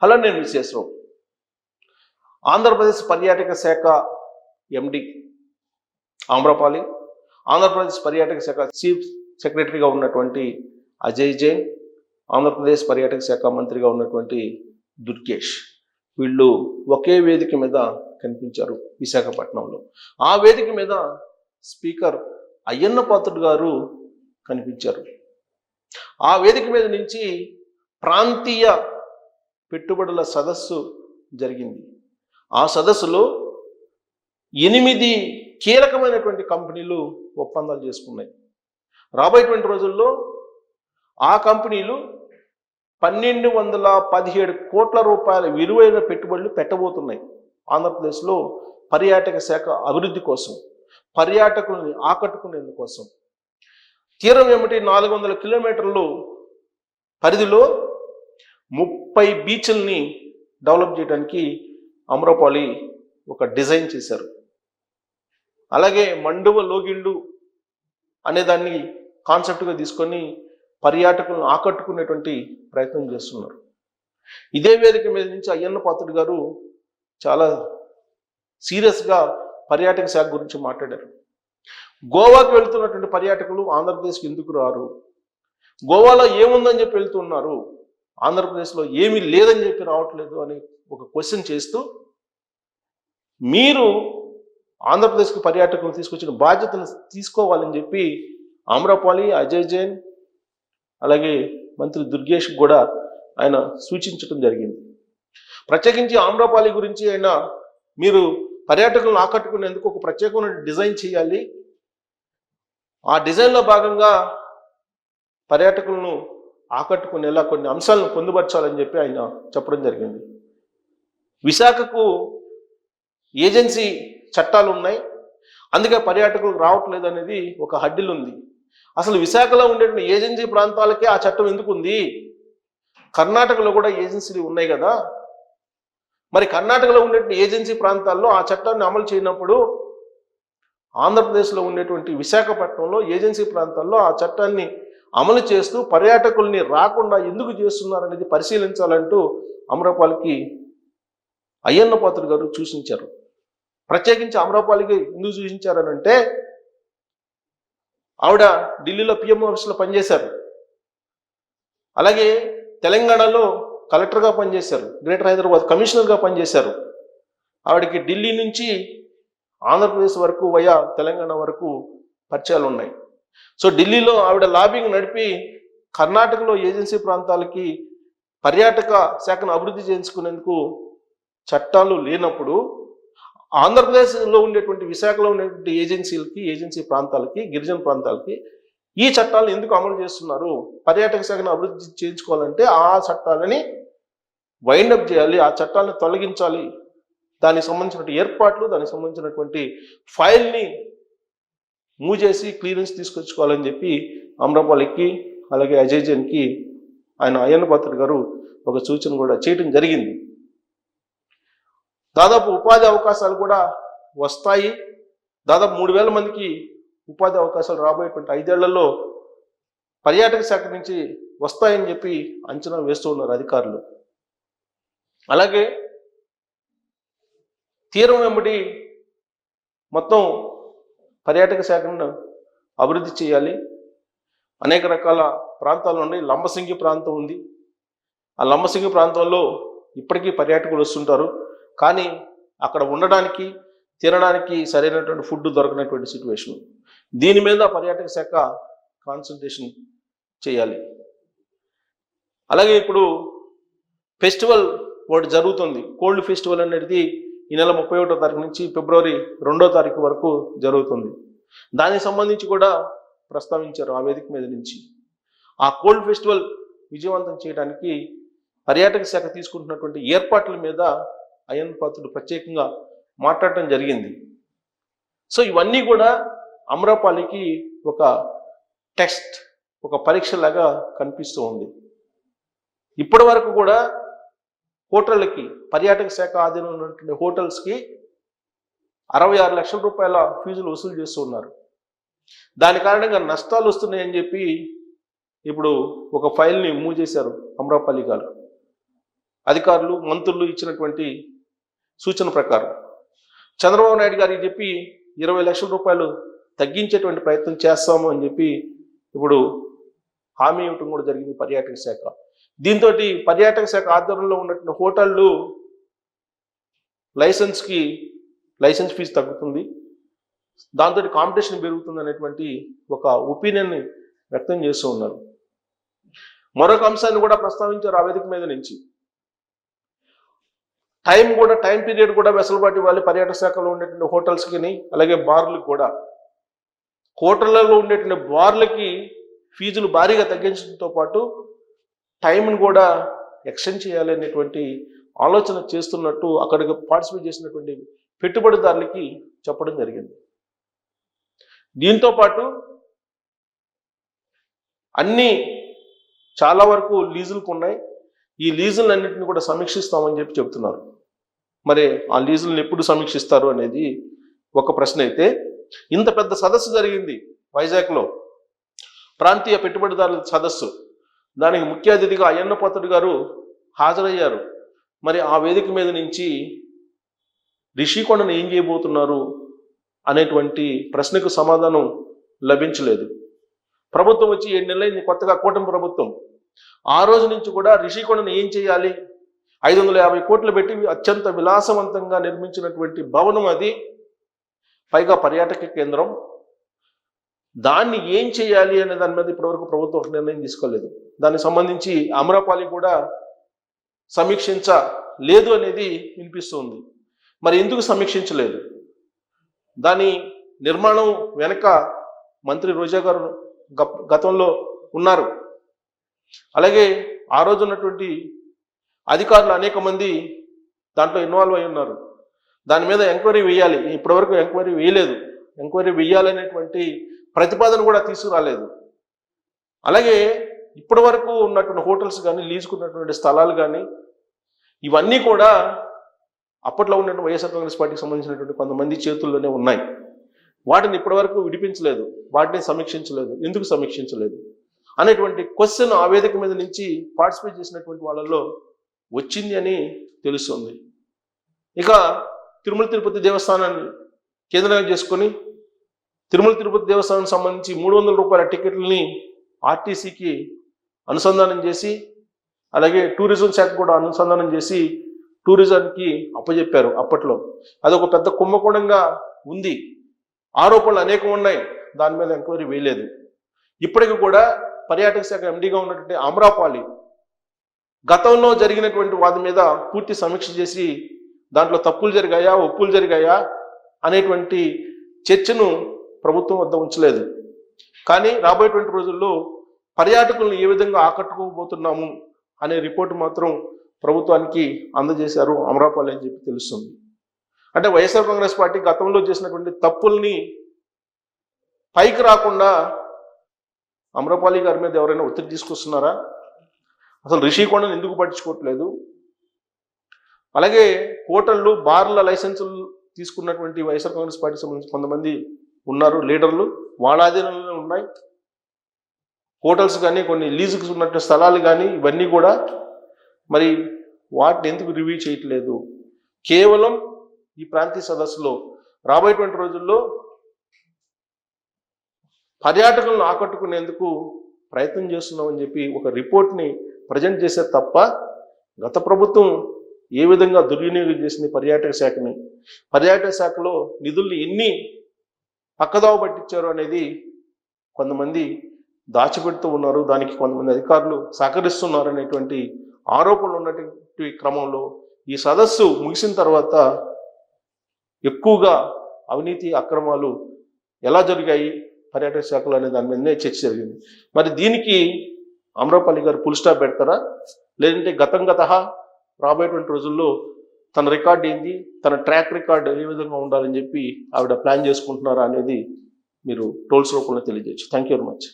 Hello, నేను విశ్వేశ్వరరావు. ఆంధ్రప్రదేశ్ పర్యాటక శాఖ ఎండి ఆమ్రపాలి, ఆంధ్రప్రదేశ్ పర్యాటక శాఖ చీఫ్ సెక్రటరీగా ఉన్నటువంటి అజయ్ జైన్, ఆంధ్రప్రదేశ్ పర్యాటక శాఖ మంత్రిగా ఉన్నటువంటి దుర్గేష్, వీళ్ళు ఒకే వేదిక మీద కనిపించారు విశాఖపట్నంలో. ఆ వేదిక మీద స్పీకర్ అయ్యన్న పాత్రుడు గారు కనిపించారు. ఆ వేదిక మీద నుంచి ప్రాంతీయ పెట్టుబడుల సదస్సు జరిగింది. ఆ సదస్సులో 8 కీలకమైనటువంటి కంపెనీలు ఒప్పందాలు చేసుకున్నాయి. రాబోయేటువంటి రోజుల్లో ఆ కంపెనీలు 1217 కోట్ల రూపాయల విలువైన పెట్టుబడులు పెట్టబోతున్నాయి ఆంధ్రప్రదేశ్లో పర్యాటక శాఖ అభివృద్ధి కోసం, పర్యాటకుల్ని ఆకట్టుకునేందుకోసం. తీరం ఏమిటి 400 కిలోమీటర్లు పరిధిలో 30 బీచ్ల్ని డెవలప్ చేయడానికి ఆమ్రపాలి ఒక డిజైన్ చేశారు. అలాగే మండువ లోగిళ్ళు అనేదాన్ని కాన్సెప్ట్గా తీసుకొని పర్యాటకులను ఆకట్టుకునేటువంటి ప్రయత్నం చేస్తున్నారు. ఇదే వేదిక మీద నుంచి అయ్యన్న పాత్రుడు గారు చాలా సీరియస్గా పర్యాటక శాఖ గురించి మాట్లాడారు. గోవాకి వెళ్తున్నటువంటి పర్యాటకులు ఆంధ్రప్రదేశ్కి ఎందుకు రారు? గోవాలో ఏముందని చెప్పి వెళ్తున్నారు, ఆంధ్రప్రదేశ్లో ఏమీ లేదని చెప్పి రావట్లేదు అని ఒక క్వశ్చన్ చేస్తూ, మీరు ఆంధ్రప్రదేశ్కి పర్యాటకులు తీసుకొచ్చిన బాధ్యతను తీసుకోవాలని చెప్పి ఆమ్రపాలి, అజయ్ జైన్, అలాగే మంత్రి దుర్గేష్ కూడా ఆయన సూచించడం జరిగింది. ప్రత్యేకించి ఆమ్రపాలి గురించి ఆయన, మీరు పర్యాటకులను ఆకట్టుకునేందుకు ఒక ప్రత్యేకమైన డిజైన్ చేయాలి, ఆ డిజైన్లో భాగంగా పర్యాటకులను ఆకట్టుకునేలా కొన్ని అంశాలను పొందుపరచాలని చెప్పి ఆయన చెప్పడం జరిగింది. విశాఖకు ఏజెన్సీ చట్టాలు ఉన్నాయి, అందుకే పర్యాటకులు రావట్లేదు అనేది ఒక హడ్డిల్ ఉంది. అసలు విశాఖలో ఉండేటువంటి ఏజెన్సీ ప్రాంతాలకే ఆ చట్టం ఎందుకు ఉంది? కర్ణాటకలో కూడా ఏజెన్సీలు ఉన్నాయి కదా. మరి కర్ణాటకలో ఉండేటువంటి ఏజెన్సీ ప్రాంతాల్లో ఆ చట్టాన్ని అమలు చేయనప్పుడు ఆంధ్రప్రదేశ్లో ఉండేటువంటి విశాఖపట్నంలో ఏజెన్సీ ప్రాంతాల్లో ఆ చట్టాన్ని అమలు చేస్తూ పర్యాటకుల్ని రాకుండా ఎందుకు చేస్తున్నారనేది పరిశీలించాలంటూ ఆమ్రపాలికి అయ్యన్న పాత్రుడు గారు సూచించారు. ప్రత్యేకించి ఆమ్రపాలికి ఎందుకు సూచించారనంటే, ఆవిడ ఢిల్లీలో పిఎం ఆఫీస్లో పనిచేశారు, అలాగే తెలంగాణలో కలెక్టర్గా పనిచేశారు, గ్రేటర్ హైదరాబాద్ కమిషనర్గా పనిచేశారు. ఆవిడకి ఢిల్లీ నుంచి ఆంధ్రప్రదేశ్ వరకు వయా తెలంగాణ వరకు పరిచయాలు ఉన్నాయి. సో ఢిల్లీలో ఆవిడ లాబింగ్ నడిపి కర్ణాటకలో ఏజెన్సీ ప్రాంతాలకి పర్యాటక శాఖను అభివృద్ధి చేయించుకునేందుకు చట్టాలు లేనప్పుడు ఆంధ్రప్రదేశ్లో ఉండేటువంటి విశాఖలో ఉండేటువంటి ఏజెన్సీ ప్రాంతాలకి, గిరిజన ప్రాంతాలకి ఈ చట్టాలను ఎందుకు అమలు చేస్తున్నారు? పర్యాటక శాఖను అభివృద్ధి చేయించుకోవాలంటే ఆ చట్టాలని వైండప్ చేయాలి, ఆ చట్టాలను తొలగించాలి, దానికి సంబంధించినటువంటి ఏర్పాట్లు, దానికి సంబంధించినటువంటి ఫైల్ని మూవ్ చేసి క్లియరెన్స్ తీసుకొచ్చుకోవాలని చెప్పి ఆమ్రపాలికి అలాగే అజయ్ జైన్కి ఆయన అయ్యన్న పాత్రుడు గారు ఒక సూచన కూడా చేయడం జరిగింది. దాదాపు ఉపాధి అవకాశాలు కూడా వస్తాయి. దాదాపు 3000 మందికి ఉపాధి అవకాశాలు రాబోయేటువంటి 5 ఏళ్లలో పర్యాటక శాఖ నుంచి వస్తాయని చెప్పి అంచనా వేస్తూ ఉన్నారు అధికారులు. అలాగే తీరం వెంబడి మొత్తం పర్యాటక శాఖను అభివృద్ధి చేయాలి. అనేక రకాల ప్రాంతాలు ఉన్నాయి. లంబసింగి ప్రాంతం ఉంది. ఆ లంబసింగి ప్రాంతంలో ఇప్పటికీ పర్యాటకులు వస్తుంటారు, కానీ అక్కడ ఉండడానికి, తినడానికి సరైనటువంటి ఫుడ్ దొరకనటువంటి సిచ్యువేషన్. దీని మీద పర్యాటక శాఖ కాన్సన్ట్రేషన్ చేయాలి. అలాగే ఇప్పుడు ఫెస్టివల్ ఒకటి జరుగుతుంది. కోల్డ్ ఫెస్టివల్ అనేది ఈ నెల 31వ తారీఖు నుంచి ఫిబ్రవరి 2వ తారీఖు వరకు జరుగుతుంది. దానికి సంబంధించి కూడా ప్రస్తావించారు ఆ వేదిక మీద నుంచి. ఆ కోల్డ్ ఫెస్టివల్ విజయవంతం చేయడానికి పర్యాటక శాఖ తీసుకుంటున్నటువంటి ఏర్పాట్ల మీద అయ్యన్న పాత్రుడు ప్రత్యేకంగా మాట్లాడటం జరిగింది. సో ఇవన్నీ కూడా ఆమ్రపాలికి ఒక టెస్ట్, ఒక పరీక్షలాగా కనిపిస్తూ ఉంది. ఇప్పటి వరకు కూడా హోటళ్ళకి, పర్యాటక శాఖ ఆధీనంలో ఉన్నటువంటి హోటల్స్కి 66 లక్షల రూపాయల ఫీజులు వసూలు చేస్తూ ఉన్నారు. దాని కారణంగా నష్టాలు వస్తున్నాయని చెప్పి ఇప్పుడు ఒక ఫైల్ని మూవ్ చేశారు ఆమ్రపాలి గారు. అధికారులు మంత్రులు ఇచ్చినటువంటి సూచన ప్రకారం చంద్రబాబు నాయుడు గారికి చెప్పి 20 లక్షల రూపాయలు తగ్గించేటువంటి ప్రయత్నం చేస్తాము అని చెప్పి ఇప్పుడు హామీ ఇవ్వటం కూడా జరిగింది పర్యాటక శాఖ. దీంతో పర్యాటక శాఖ ఆధ్వర్యంలో ఉన్నటువంటి హోటళ్ళు లైసెన్స్ ఫీజు తగ్గుతుంది, దాంతో కాంపిటీషన్ పెరుగుతుంది అనేటువంటి ఒక ఒపీనియన్ని వ్యక్తం చేస్తూ ఉన్నారు. మరొక అంశాన్ని కూడా ప్రస్తావించారు ఆ వేదిక మీద నుంచి. టైం పీరియడ్ కూడా వెసులుబాటు ఇవ్వాలి పర్యాటక శాఖలో ఉండేటువంటి హోటల్స్కి, అలాగే బార్లకు కూడా. హోటళ్లలో ఉండేటువంటి బార్లకి ఫీజులు భారీగా తగ్గించడంతో పాటు టైంను కూడా ఎక్స్టెండ్ చేయాలి అనేటువంటి ఆలోచన చేస్తున్నట్టు అక్కడికి పార్టిసిపేట్ చేసినటువంటి పెట్టుబడిదారులకి చెప్పడం జరిగింది. దీంతో పాటు అన్నీ చాలా వరకు లీజులకు ఉన్నాయి, ఈ లీజులన్నింటినీ కూడా సమీక్షిస్తామని చెప్పి చెప్తున్నారు. మరి ఆ లీజులను ఎప్పుడు సమీక్షిస్తారు అనేది ఒక ప్రశ్న అయితే, ఇంత పెద్ద సదస్సు జరిగింది వైజాగ్లో, ప్రాంతీయ పెట్టుబడిదారుల సదస్సు. దానికి ముఖ్య అతిథిగా అయ్యన్న పాత్రుడు గారు హాజరయ్యారు. మరి ఆ వేదిక మీద నుంచి రిషికొండను ఏం చేయబోతున్నారు అనేటువంటి ప్రశ్నకు సమాధానం లభించలేదు. ప్రభుత్వం వచ్చి 7 నెలలైంది, కొత్తగా కూటమి ప్రభుత్వం. ఆ రోజు నుంచి కూడా రిషికొండను ఏం చేయాలి, 550 కోట్లు పెట్టి అత్యంత విలాసవంతంగా నిర్మించినటువంటి భవనం అది, పైగా పర్యాటక కేంద్రం, దాన్ని ఏం చేయాలి అనే దాని మీద ఇప్పటివరకు ప్రభుత్వం ఒక నిర్ణయం తీసుకోలేదు. దానికి సంబంధించి అమరాపాలి కూడా సమీక్షించలేదు అనేది వినిపిస్తుంది. మరి ఎందుకు సమీక్షించలేదు? దాని నిర్మాణం వెనక మంత్రి రోజా గారు గతంలో ఉన్నారు. అలాగే ఆ రోజు ఉన్నటువంటి అధికారులు అనేక మంది దాంట్లో ఇన్వాల్వ్ అయి ఉన్నారు. దాని మీద ఎంక్వైరీ వేయాలి, ఇప్పటివరకు ఎంక్వైరీ వేయలేదు. ఎంక్వైరీ వేయాలనేటువంటి ప్రతిపాదన కూడా తీసుకురాలేదు. అలాగే ఇప్పటి వరకు ఉన్నటువంటి హోటల్స్ కానీ, లీజుకున్నటువంటి స్థలాలు కానీ, ఇవన్నీ కూడా అప్పట్లో ఉన్నటువంటి వైఎస్ఆర్ కాంగ్రెస్ పార్టీకి సంబంధించినటువంటి కొంతమంది చేతుల్లోనే ఉన్నాయి. వాటిని ఇప్పటివరకు విడిపించలేదు, వాటిని సమీక్షించలేదు. ఎందుకు సమీక్షించలేదు అనేటువంటి క్వశ్చన్ ఆ వేదిక మీద నుంచి పార్టిసిపేట్ చేసినటువంటి వాళ్ళల్లో వచ్చింది అని తెలుస్తుంది. ఇక తిరుమల తిరుపతి దేవస్థానాన్ని కేంద్రంగా చేసుకొని తిరుమల తిరుపతి దేవస్థానానికి సంబంధించి 300 రూపాయల టికెట్లని ఆర్టీసీకి అనుసంధానం చేసి, అలాగే టూరిజం శాఖ కూడా అనుసంధానం చేసి టూరిజంకి అప్పచెప్పారు. అప్పట్లో అదొక పెద్ద కుంభకోణంగా ఉంది, ఆరోపణలు అనేకం ఉన్నాయి, దాని మీద ఎంక్వైరీ వేయలేదు. ఇప్పటికి కూడా పర్యాటక శాఖ ఎండీగా ఉన్నటువంటి అమరాపాలి గతంలో జరిగినటువంటి వాటి మీద పూర్తి సమీక్ష చేసి దాంట్లో తప్పులు జరిగాయా, ఒప్పులు జరిగాయా అనేటువంటి చర్చను ప్రభుత్వం వద్ద ఉంచలేదు. కానీ రాబోయేటువంటి రోజుల్లో పర్యాటకులను ఏ విధంగా ఆకట్టుకోబోతున్నాము అనే రిపోర్టు మాత్రం ప్రభుత్వానికి అందజేశారు అమరాపాలి అని చెప్పి తెలుస్తుంది. అంటే వైఎస్ఆర్ కాంగ్రెస్ పార్టీ గతంలో చేసినటువంటి తప్పుల్ని పైకి రాకుండా అమరాపాలి గారి మీద ఎవరైనా ఒత్తిడి తీసుకొస్తున్నారా? అసలు రిషికొండను ఎందుకు పట్టించుకోవట్లేదు? అలాగే హోటళ్ళు, బార్ల లైసెన్సులు తీసుకున్నటువంటి వైఎస్ఆర్ కాంగ్రెస్ పార్టీకి సంబంధించి కొంతమంది ఉన్నారు, లీడర్లు, వాళ్ళ ఆధీనంలోనే ఉన్నాయి. హోటల్స్ కానీ, కొన్ని లీజుకు ఉన్నటువంటి స్థలాలు కానీ, ఇవన్నీ కూడా మరి వాటిని ఎందుకు రివ్యూ చేయట్లేదు? కేవలం ఈ ప్రాంతీయ సదస్సులో రాబోయేటువంటి రోజుల్లో పర్యాటకులను ఆకట్టుకునేందుకు ప్రయత్నం చేస్తున్నామని చెప్పి ఒక రిపోర్ట్ని ప్రజెంట్ చేసే తప్ప, గత ప్రభుత్వం ఏ విధంగా దుర్వినియోగం చేసింది పర్యాటక శాఖని, పర్యాటక శాఖలో నిధుల్ని ఎన్ని పక్కదావ పట్టించారు అనేది కొంతమంది దాచిపెడుతూ ఉన్నారు. దానికి కొంతమంది అధికారులు సహకరిస్తున్నారు అనేటువంటి ఆరోపణలు ఉన్నటువంటి క్రమంలో ఈ సదస్సు ముగిసిన తర్వాత ఎక్కువగా అవినీతి అక్రమాలు ఎలా జరిగాయి పర్యాటక శాఖలో అనే దాని మీదనే చర్చ జరిగింది. మరి దీనికి అమరాపాలి గారు ఫుల్ స్టాప్ పెడతారా, లేదంటే గత రాబోయేటువంటి రోజుల్లో తన రికార్డ్ ఏంది, తన ట్రాక్ రికార్డ్ ఏ విధంగా ఉండాలని చెప్పి ఆవిడ ప్లాన్ చేసుకుంటున్నారా అనేది మీరు ట్రోల్స్ రూపంలో తెలియజేయచ్చు. Thank you very much.